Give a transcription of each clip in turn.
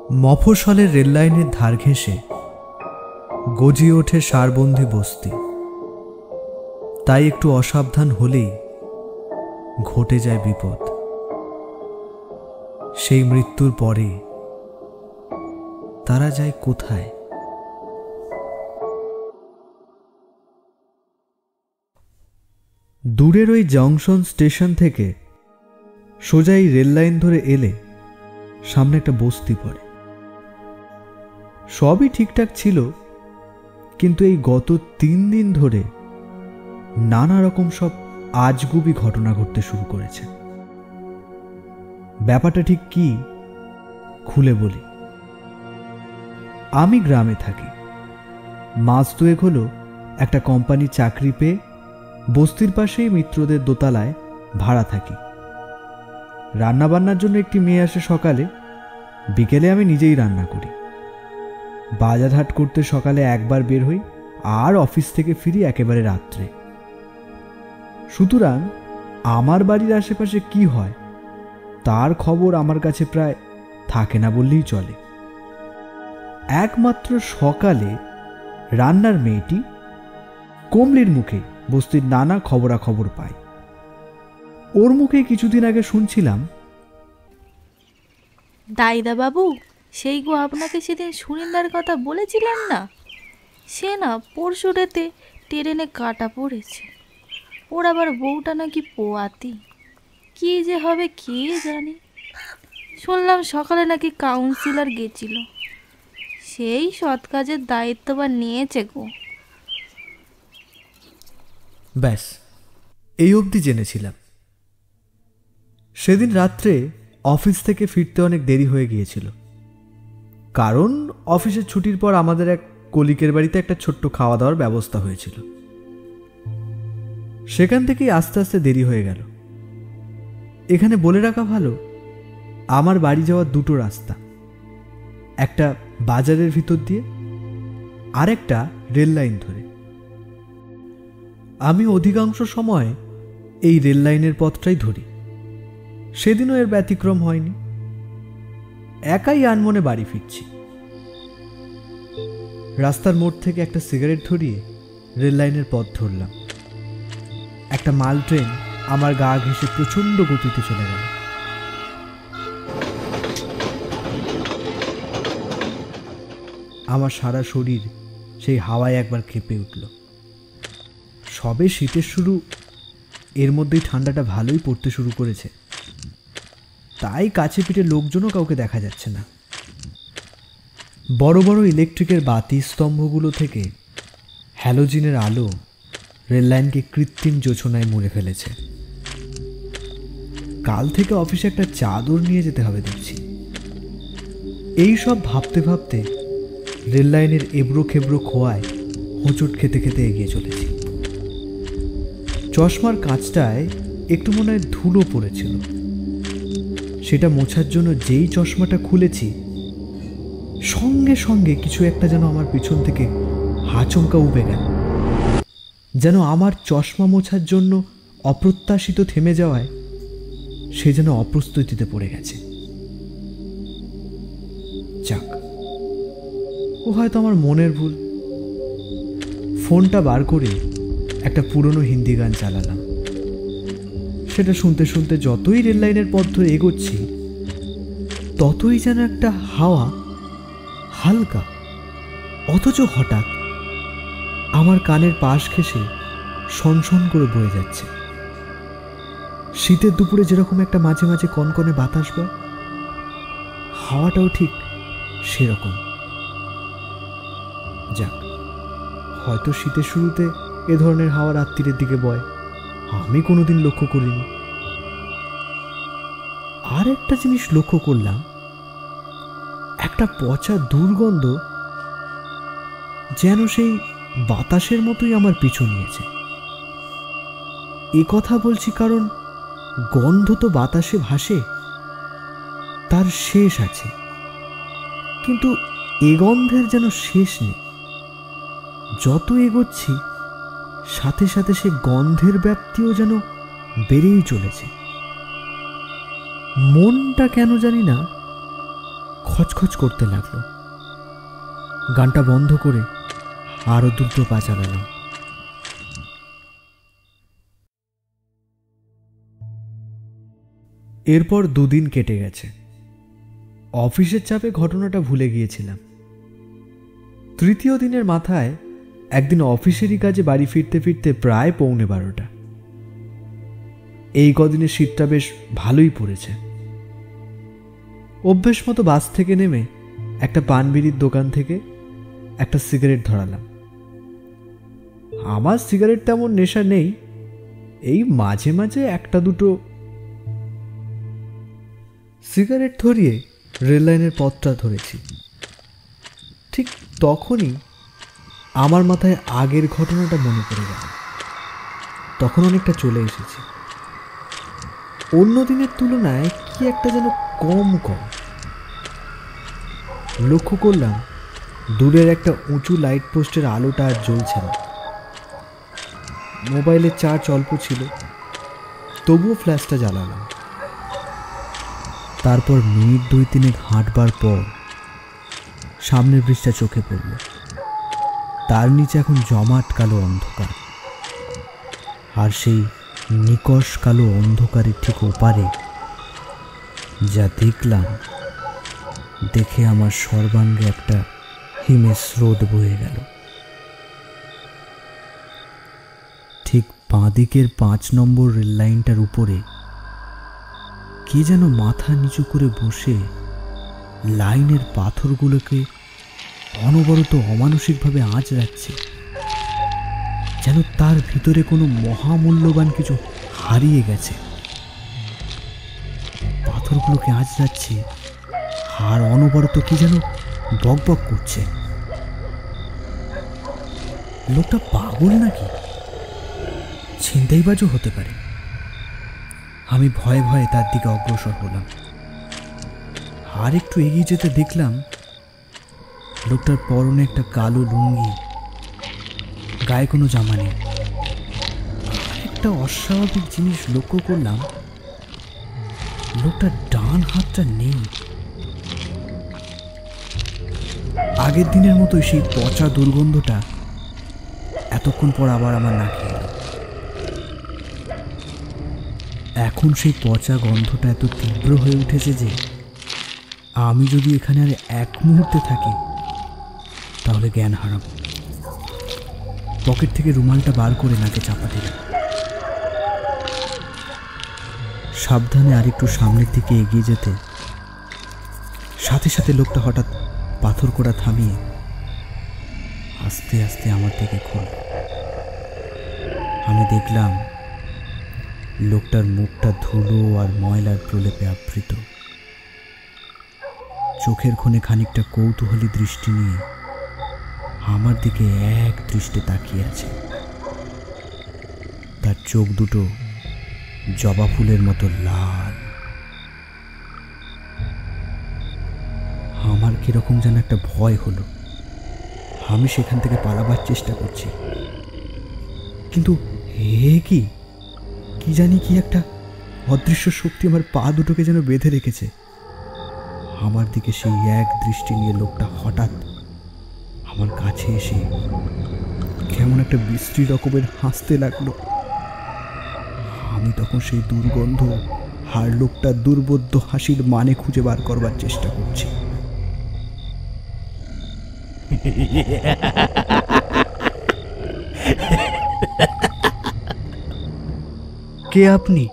মফস্বলের রেললাইনের ধার ঘেঁষে গজিয়ে ওঠে সারবন্দি বস্তি। তাই একটু অসাবধান হলেই ঘটে যায় বিপদ। সেই মৃত্যুর পরে তারা যায় কোথায়? দূরের ওই জংশন স্টেশন থেকে সোজা এই রেললাইন ধরে এলে সামনে একটা বস্তি পড়ে। সবই ঠিকঠাক ছিল, কিন্তু এই গত 3 দিন ধরে নানা রকম সব আজগুবি ঘটনা ঘটতে শুরু করেছে। ব্যাপারটা ঠিক কি খুলে বলি। আমি গ্রামে থাকি। মাস 2 হলো একটা কোম্পানির চাকরি পেয়ে বস্তির পাশেই মিত্রদের দোতলায় ভাড়া থাকি। রান্নাবান্নার জন্য একটি মেয়ে আসে সকালে, বিকেলে আমি নিজেই রান্না করি। বাজার হাট করতে সকালে একবার বের হই, আর অফিস থেকে ফিরি একেবারে রাত্রে। সুতরাং আমার বাড়ির আশেপাশে কি হয় তার খবর আমার কাছে প্রায় থাকে না বললেই চলে। একমাত্র সকালে রান্নার মেয়েটি কমলির মুখে বস্তির নানা খবরাখবর পাই। ওর মুখে কিছুদিন আগে শুনছিলাম, দাইদা বাবু, সেই গো আপনাকে সেদিন সুরিন্দার কথা বলেছিলেন না, সে না পরশু রাতে ট্রেনে কাটা পড়েছে। ওর আবার বউটা নাকি পোয়াতি। কি যে হবে কে জানে। শুনলাম সকালে নাকি কাউন্সিলর গেছিল, সেই সৎ কাজের দায়িত্ববান নিয়েছে গো। ব্যাস এই অবধি জেনেছিলাম। সেদিন রাত্রে অফিস থেকে ফিরতে অনেক দেরি হয়ে গিয়েছিল, কারণ অফিসের ছুটির পর আমাদের এক কলিকের বাড়িতে একটা ছোট্ট খাওয়া দাওয়ার ব্যবস্থা হয়েছিল। সেখান থেকেই আস্তে আস্তে দেরি হয়ে গেল। এখানে বলে রাখা ভালো, আমার বাড়ি যাওয়ার 2টো রাস্তা, একটা বাজারের ভিতর দিয়ে আর একটা রেল লাইন ধরে। আমি অধিকাংশ সময় এই রেল লাইনের পথটাই ধরি। সেদিনও এর ব্যতিক্রম হয়নি। একাই আনমনে বাড়ি ফিরছি। রাস্তার মোড় থেকে একটা সিগারেট ধরিয়ে রেল লাইনের পথ ধরলাম। একটা মাল ট্রেন আমার গা ঘেঁষে প্রচণ্ড গতিতে চলে গেল। আমার সারা শরীর সেই হাওয়ায় একবার কেঁপে উঠল। সবে শীতের শুরু, এর মধ্যেই ঠান্ডাটা ভালোই পড়তে শুরু করেছে। তাই কাছে পিঠে লোকজনও কাউকে দেখা যাচ্ছে না। বড় বড় ইলেকট্রিকের বাতি স্তম্ভগুলো থেকে হ্যালোজিনের আলো রেললাইনকে কৃত্রিম জোছনায় মুড়ে ফেলেছে। কাল থেকে অফিসে একটা চাদর নিয়ে যেতে হবে দেখছি। এই সব ভাবতে ভাবতে রেললাইনের এবড়ো খেবড়ো খোয়ায় হোঁচট খেতে খেতে এগিয়ে চলেছি। চশমার কাঁচটায় একটু মনে হয় ধুলো পড়েছিল। সেটা মোছার জন্য যেই চশমাটা খুলেছি, সঙ্গে সঙ্গে কিছু একটা যেন আমার পিছন থেকে হাঁচমকা উবে গেল। যেন আমার চশমা মোছার জন্য অপ্রত্যাশিত থেমে যাওয়ায় সে যেন অপ্রস্তুতিতে পড়ে গেছে। যাক, ও হয়তো আমার মনের ভুল। ফোনটা বার করে একটা পুরনো হিন্দি গান চালালাম। সেটা শুনতে শুনতে যতই রেল লাইনের পথ ধরে এগোচ্ছি, ততই যেন একটা হাওয়া হালকা অথচ হঠাৎ আমার কানের পাশ ঘেঁষে সনসন করে বয়ে যাচ্ছে। শীতের দুপুরে যেরকম একটা মাঝে মাঝে কনকনে বাতাস বয়, হাওয়াটাও ঠিক সেরকম। যাক, হয়তো শীতের শুরুতে এ ধরনের হাওয়া রাত্রির দিকে বয়, আমি কোনোদিন লক্ষ্য করিনি। আর একটা জিনিস লক্ষ্য করলাম, একটা পচা দুর্গন্ধ যেন সেই বাতাসের মতোই আমার পিছু নিয়েছে। এ কথা বলছি কারণ গন্ধ তো বাতাসে ভাসে, তার শেষ আছে, কিন্তু এ গন্ধের যেন শেষ নেই। যত এগোচ্ছি সাথে সাথে সে গন্ধের ব্যাপ্তিও যেন বেড়েই চলেছে। মনটা কেন জানি না খচখচ করতে লাগলো। গানটা বন্ধ করে আরো দ্রুত পা চালালাম। এরপর 2 দিন কেটে গেছে। অফিসের চাপে ঘটনাটা ভুলে গিয়েছিলাম। 3য় দিনের মাথায় একদিন অফিসেরই কাজে বাড়ি ফিরতে ফিরতে প্রায় 12:15। এই কদিনে শীতটা বেশ ভালোই পড়েছে। অভ্যেস মতো বাস থেকে নেমে একটা পানবিড়ির দোকান থেকে একটা সিগারেট ধরালাম। আমার সিগারেট তেমন নেশা নেই, এই মাঝে মাঝে একটা দুটো। সিগারেট ধরিয়ে রেললাইনের পথটা ধরেছি। ঠিক তখনই আমার মাথায় আগের ঘটনাটা মনে পড়ে গেল। তখন অনেকটা চলে এসেছি। অন্য দিনের তুলনায় কি একটা যেন কম কম। লক্ষ্য করলাম দূরের একটা উঁচু লাইট পোস্টের আলোটা আর জ্বলছে না। মোবাইলের চার্জ অল্প ছিল, তবুও ফ্ল্যাশটা জ্বালালাম। তারপর মিনিট 2-3 হাঁটবার পর সামনের ব্রিজটা চোখে পড়ল। তার নিচে এখন জমাট কালো অন্ধকার, আর সেই নিকষ কালো অন্ধকারের ঠিক ওপারে যা দেখলাম, দেখে আমার সর্বাঙ্গে একটা হিমের স্রোত বয়ে গেল। ঠিক বাঁদিকের 5 নম্বর রেল লাইনটার উপরে কে যেন মাথা নিচু করে বসে লাইনের পাথরগুলোকে অনবরত অমানসিকভাবে আঁচড়াচ্ছে, যেন তার ভিতরে কোনো মহামূল্যবান কিছু হারিয়ে গেছে। পাথরগুলোকে আঁচড়াচ্ছে আর অনবরত কি যেন বকবক করছে। লোকটা পাগল নাকি? ছিনতাইবাজও হতে পারে। আমি ভয়ে ভয়ে তার দিকে অগ্রসর হলাম। আর একটু এগিয়ে যেতে দেখলাম লোকটার পরনে একটা কালো লুঙ্গি, গায়ে কোনো জামা নেই। একটা অস্বাভাবিক জিনিস লক্ষ্য করলাম, লোকটার ডান হাতটা নেই। আগের দিনের মতোই সেই পচা দুর্গন্ধটা এতক্ষণ পর আবার আমার নাকে এলো। এখন সেই পচা গন্ধটা এত তীব্র হয়ে উঠেছে যে আমি যদি এখানে আর এক মুহূর্তে থাকি তাহলে জ্ঞান হারাবো। পকেট থেকে রুমালটা বার করে নাকে চাপা দিলাম। সাবধানে আরেকটু সামনের দিকে এগিয়ে যেতে সাথে সাথে লোকটা হঠাৎ পাথর কোড়া থামিয়ে আস্তে আস্তে আমার দিকে ঘুরল। আমি দেখলাম লোকটার মুখটা ধুলো আর ময়লার প্রলেপে আবৃত। চোখের কোণে খানিকটা কৌতূহলী দৃষ্টি নিয়ে আমার দিকে এক দৃষ্টে তাকিয়ে আছে। তার চোখ দুটো জবা ফুলের মতো লাল। আমার কিরকম যেন একটা ভয় হলো। আমি সেখান থেকে পালাবার চেষ্টা করছি, কিন্তু কি জানি কি একটা অদৃশ্য শক্তি আমার পা দুটোকে যেন বেঁধে রেখেছে। আমার দিকে সেই এক দৃষ্টি নিয়ে লোকটা হঠাৎ আমার কাছে এসে কেমন একটা বিশ্রী রকমের হাসতে লাগলো। আমি তখন সেই দুর্গন্ধ আর লোকটার দুর্বোধ্য হাসির মানে খুঁজে বার করবার চেষ্টা করছি। কে আপনি?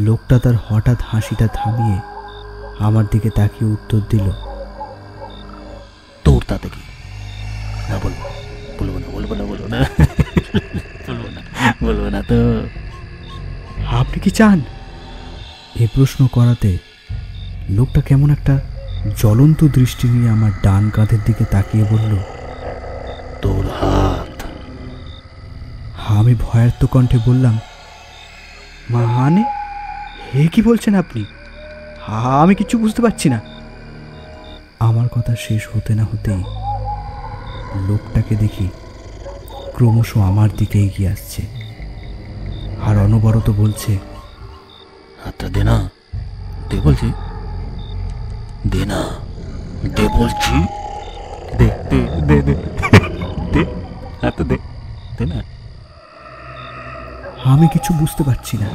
লোকটা তার হঠাৎ হাসিটা থামিয়ে আমার দিকে তাকিয়ে উত্তর দিল, তোর তাতে কি? না বলবো না তো। আপনি কি চান? এ প্রশ্ন করাতে লোকটা কেমন একটা জ্বলন্ত দৃষ্টি নিয়ে আমার ডান কাঁধের দিকে তাকিয়ে বলল, তোর হাত। আমি ভয়ার্ত কণ্ঠে বললাম, মানে হে কি বলছেন আপনি? আমি কিছু বুঝতে পারছি না। আমার কথা শেষ হতে না হতেই লোকটাকে দেখি ক্রমশ আমার দিকে এগিয়ে আসছে আর অনবরত বলছে, হাতটা দে না, দে বলছি। দে না, দে বলছি, দে দে দে দে দে, হাত দে, দে না। আমি কিছু বুঝতে পারছি না,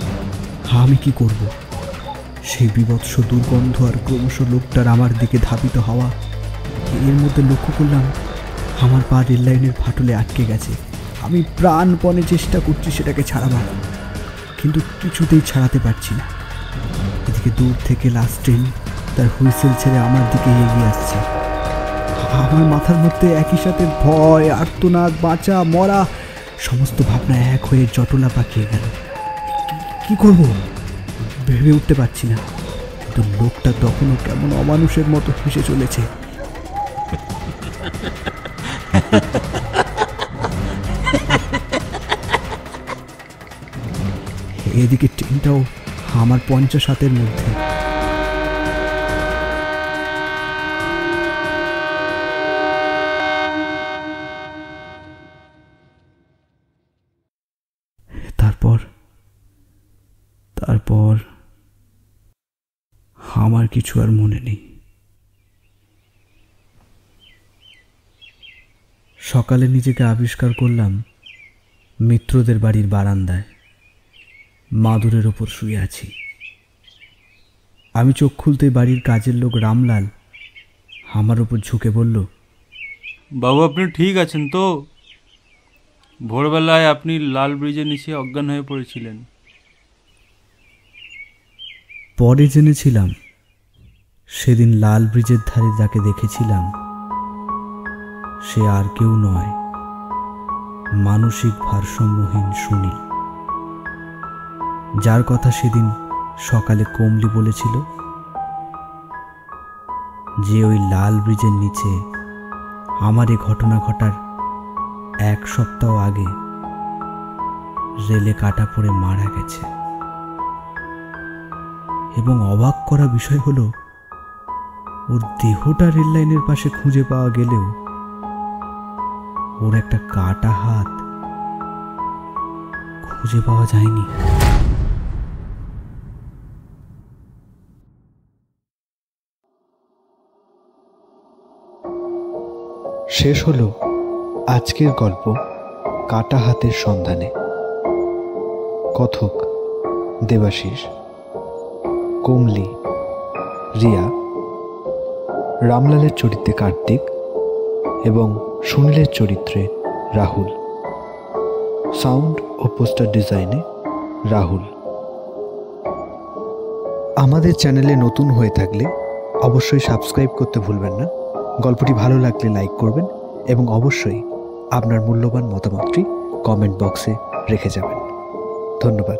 আমি কি করব। সেই বিভৎস দুর্গন্ধ আর ক্রমশ লোকটার আমার দিকে ধাবিত হওয়া, এর মধ্যে লক্ষ্য করলাম আমার পা রেল লাইনের ফাটলে আটকে গেছে। আমি প্রাণপণে চেষ্টা করছি সেটাকে ছাড়াবার, কিন্তু কিছুতেই ছাড়াতে পারছি না। এদিকে দূর থেকে লাস্ট ট্রেন তার হুইসেল ছেড়ে আমার দিকে এগিয়ে আসছে। আমার মাথার মধ্যে একই সাথে ভয়, আর্তনাদ, বাঁচা মরা সমস্ত ভাবনা এক হয়ে জটলা পাকিয়ে গেল। কি করব ভেবে উঠতে পারছি না, কিন্তু লোকটা তখনও কেমন অমানুষের মতো হেসে চলেছে। এদিকে ট্রেনটাও আমার 50-60 মধ্যে। তারপর আমার কিছু আর মনে নেই। সকালে নিজেকে আবিষ্কার করলাম মিত্রদের বাড়ির বারান্দায় মাদুরের ওপর শুয়ে আছি। আমি চোখ খুলতেই বাড়ির কাজের লোক রামলাল আমার ওপর ঝুঁকে বলল, বাবু আপনি ঠিক আছেন তো? ভোরবেলায় আপনি লাল ব্রিজের নিচে অজ্ঞান হয়ে পড়েছিলেন। পরে জেনেছিলাম সেদিন লাল ব্রিজের ধারে যাকে দেখেছিলাম সে আর কেউ নয়, মানসিক ভারসাম্যহীন সুনীল, যার কথা সেদিন সকালে কমলি বলেছিল, যে ওই লাল ব্রিজের নিচে আমার এ ঘটনা ঘটার 1 সপ্তাহ আগে রেলে কাটা পড়ে মারা গেছে। এবং অবাক করা বিষয় হলো, ওর দেহটা রেল লাইনের পাশে খুঁজে পাওয়া গেলেও ওর একটা কাটা হাত খুঁজে পাওয়া যায়নি। শেষ হলো আজকের গল্প কাটা হাতের সন্ধানে। কথক দেবাশিস, কমলি রিয়া, রামলালের চরিত্রে কার্তিক এবং সুনীলের চরিত্রে রাহুল। সাউন্ড ও পোস্টার ডিজাইনে রাহুল। আমাদের চ্যানেলে নতুন হয়ে থাকলে অবশ্যই সাবস্ক্রাইব করতে ভুলবেন না। গল্পটি ভালো লাগলে লাইক করবেন এবং অবশ্যই আপনার মূল্যবান মতামতটি কমেন্ট বক্সে রেখে যাবেন। ধন্যবাদ।